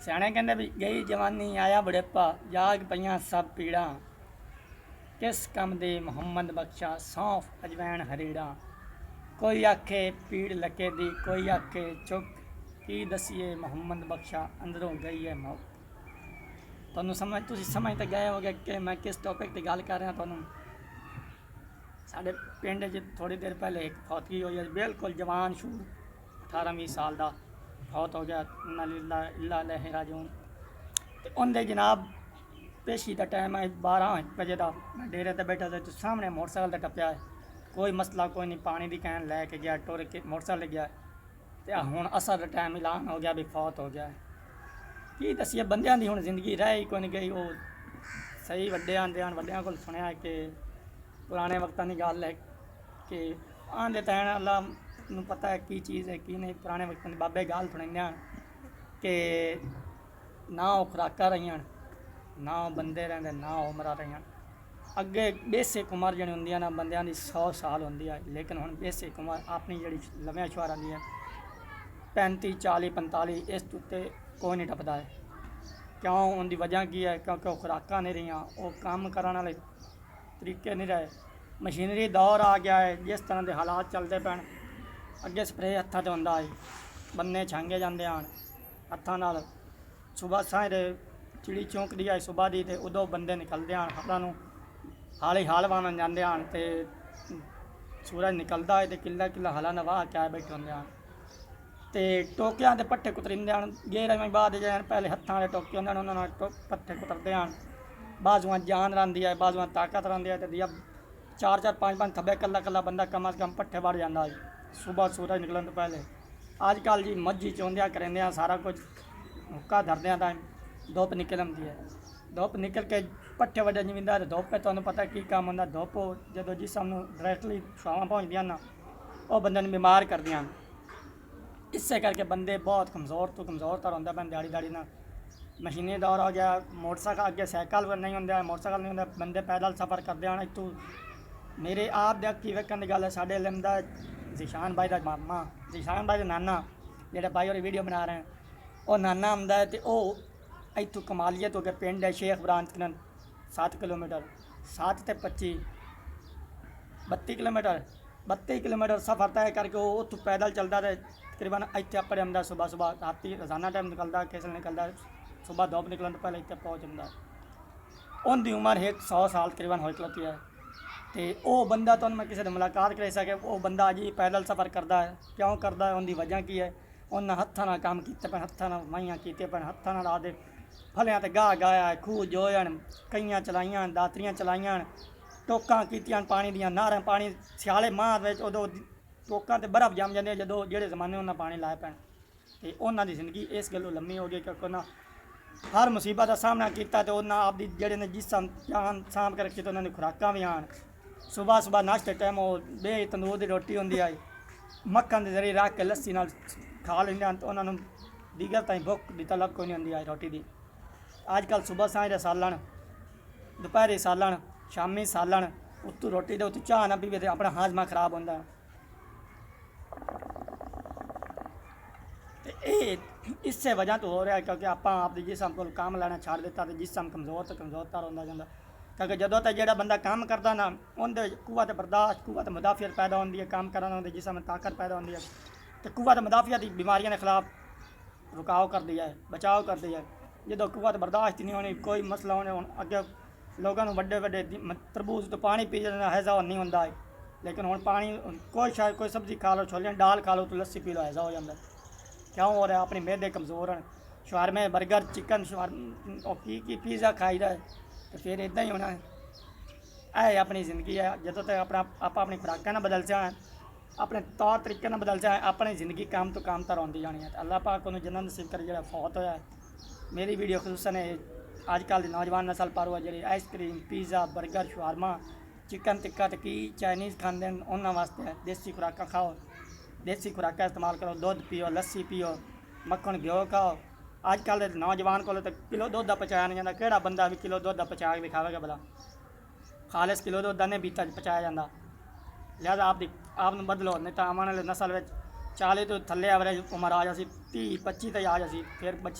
ਸਿਆਣੇ ਕਹਿੰਦੇ ਵੀ ਗਈ ਜਵਾਨੀ ਆਇਆ ਬੁਢੇਪਾ ਜਾਗ ਪਈਆਂ ਸਭ ਪੀੜਾਂ किस कम दे मुहम्मद बख्शा सौंफ अजवैन हरीड़ा कोई आखे पीड़ लके दी कोई आखे चुक की दसीए मुहम्मद बख्शा अंदरों गई है मौत। तुहानू समझ तुसीं समझ तो गए होगे कि मैं किस टॉपिक की गल कर रहा। तुहानू साडे पिंड च थोड़ी देर पहले एक फौतगी हुई है, बिल्कुल जवान शूर 18-20 साल का फौत हो गया। इन्ना लिल्लाह इलैहि राजिऊन। ते उनदे जनाब पेशी का टाइम है 12 बजे का। मैं डेरे ते बैठा था तो सामने मोटरसाइकिल ते टप्पिया है, कोई मसला कोई नहीं, पानी की कैन लैके गया, टुर के मोटरसाइकिल गया तो हुण असर का टाइम ऐलान हो गया भी फौत हो गया है। की दसीए बंदियां दी हुण जिंदगी रह ही कोई नहीं गई। वो सही वड्डे आंदे हैं, वड्डियां कोल सुनिया कि पुराने वक्तां दी गल है कि आंदे तैन अल्लाह नूं पता है की चीज़ है की नहीं। पुराने वक्तां दे बाबे गल सुनाइंदे कि ना वो खुराकां रहियां ना बंदे रहिंदे ना उमरां रहियां। अगे बेसिक उमर जिहड़ी हुंदी है ना बंदियां दी 100 साल हुंदी है, लेकिन हुण बेसिक उमर अपनी जिहड़ी लम्मियां शुआर आंदी है 35 40 45 इस उत्ते कोई नहीं टपदा है। क्यों? उनकी वजह की है क्योंकि वो खुराकां नहीं रहियां, वो काम करने वाले तरीके नहीं रहे। मशीनरी दौर आ गया है, जिस तरह के हालात चलते पैन अगे स्प्रे हत्थां ते हुंदा है, बन्ने छांगे जांदे हैं हत्थां नाल। सुबह सारे चिड़ी चौंकदी है सुबह की, तो उदों बंदे निकलते हैं हलां नूं हाली हाल वाहन जाते हैं तो सूरज निकलता है तो किला किला हलां दा वाह क्या बैठे होंगे हैं तो टोकियां के पट्ठे कुतरिंदे हैं। गेर बाद पहले हत्थां वाले टोके होंदे हैं उन्होंने पट्ठे कुतरते हैं। बाजुआं जान रहिंदी है, बाजुआं ताकत रहिंदी है, तो दिया 4-4 5-5 थब्बे कल्ला कल्ला बंदा कम अज़ कम पट्ठे बढ़ जाता है सुबह सूरज निकलन तो पहले। अजकल जी मज्जी चौंदियां करेंदे सारा कुछ हुक्का धरदे टाइम धुप निकल आती है। धुप निकल के पट्ठे वड्डे जमींदार धुप है, तुहानूं पता की काम होंदा। धुप जो जिसम डायरैक्टली छावां पहुँचदियां ना वो बंदे नूं बीमार करदियां। इसे करके बंदे बहुत कमज़ोर तो कमज़ोर तर होंदा पैन दिहाड़ी दिहाड़ी ना। मशीनी दौर हो गया, मोटरसाइकिल अगे साइकिल नहीं होंगे, मोटरसाइकिल नहीं होंगे, बंदे पैदल सफ़र करते हैं। इतों मेरे आप की वेखण की गल है, साडे इलम दा जीशान भाई का मामा जीशान भाई का नाना जोड़े भाई और वीडियो बना रहे हैं, वो नाना आंदा है तो वह इतों कमालिया तो अगे पिंड है शेख ब्रांच 7 किलोमीटर 7 ते 25 32 किलोमीटर 32 किलोमीटर सफ़र तय करके वो उतों पैदल चलता है। तकरीबन इतने अपने आंदा सुबह सुबह राती रोजाना टाइम निकलता किसल निकलता सुबह धुप निकलन तो पहले इतने पहुँच जाता। उनकी उम्र 100 साल तकरीबन हो खलोती है। तो वह बंदा तो मैं किसी से मुलाकात कर सके, वो बंदा अज ही पैदल सफ़र करता है। क्यों करता है? उनकी वजह की है? उन्हें हत्थां नाल काम किए पैन, हत्थां नाल माइयां कीते पैन, हत्थां नाल आदे फलियां ते गाह गाया, खूह जोयन, कईयां चलाइयां, दातरियां चलाइयां, टोकां कीतियां पानी दियां नारां। पानी सियाले माह उदों टोकां ते बर्फ जम जाती है जो जेड़े जमाने उन्हें पानी लाए पैन। तो उन्होंने जिंदगी इस गलों लम्मी हो गई क्योंकि उन्हें हर मुसीबत का सामना किया। तो उन्हें आपकी जेड़े ने जिसम जान सांभ के रखी तो उन्होंने खुराकां भी आन। सुबह सुबह नाश्ते टाइम वो बे तंदूर की रोटी होंदी है, मक्खन के जरिए रख के लस्सी नाल खा लेंदे हैं। तो उन्होंने दीगर ताईं भुख की तलब कोई नहीं होंदी है रोटी की। अजकल सुबह सांझ सालन, दोपहरी सालन, शामी सालन, उत्तों रोटी दे उत्तों चाह ना पीवे तो अपना हाजमा खराब होंदा है। इससे वजह तो हो रहा है क्योंकि आप आपकी जिसम को काम लेना छाड़ देता तो जिसम कमज़ोर तो कमज़ोर तर होंदा जांदा। क्योंकि जदों तक जो बंदा काम करता ना उनके कुव्वत बर्दाश्त कुव्वत मुदाफियत पैदा होती है, काम करने जिसम में ताकत पैदा होती है। तो कुव्वत मुदाफियत की बीमारियों के खिलाफ रुकाव कर दिया है, बचाव कर दिया है। जो कुव्वत बर्दाश्त नहीं होनी कोई मसला होने अगे लोगों को वड्डे वड्डे तरबूज तो पानी पी जाना हैज़ा नहीं होंदा है, लेकिन हुण पानी कोई शायद कोई सब्जी खा लो, छोले दाल खा लो तो लस्सी पी लो हैज़ा हो जाता। क्यों हो रहा है? अपने मेदे कमज़ोर हैं, शवारमे बर्गर चिकन की पिज़्ज़ा खाई दा है तो फिर इदा ही होना है। अपनी ज़िंदगी है, जो तक अपना आप अपनी खुराक ना बदल जाए, अपने तौर तरीके ना बदल जाए, अपनी ज़िंदगी काम तो काम तर आती जानी है। तो अल्लाह पाक उन्होंने जन्नत नसीब कर जो फौत होया है। मेरी वीडियो खसूसन अजकल की नौजवान नस्ल पर हुआ जी ice cream pizza burger shawarma chicken tikka तो की चाइनीज़ खाते हैं उन्होंने वास्ते है। देसी खुराक खाओ, देसी खुराक इस्तेमाल करो, दुध पियो, लस्सी पियो, मक्खन घ्यो खाओ। अजकल के नौजवान को तो किलो दुध का पचाया नहीं जाता। किहड़ा बंदा भी किलो दुध का पचा के खावेगा भला? खालिस किलो दुध नहीं पीता पचाया जाता। लिहाजा आप बदलो, नहीं तो आने वाले नस्ल में 40 तो थले एवरेज उम्र आ जाती 30 25 तक आ जाती, फिर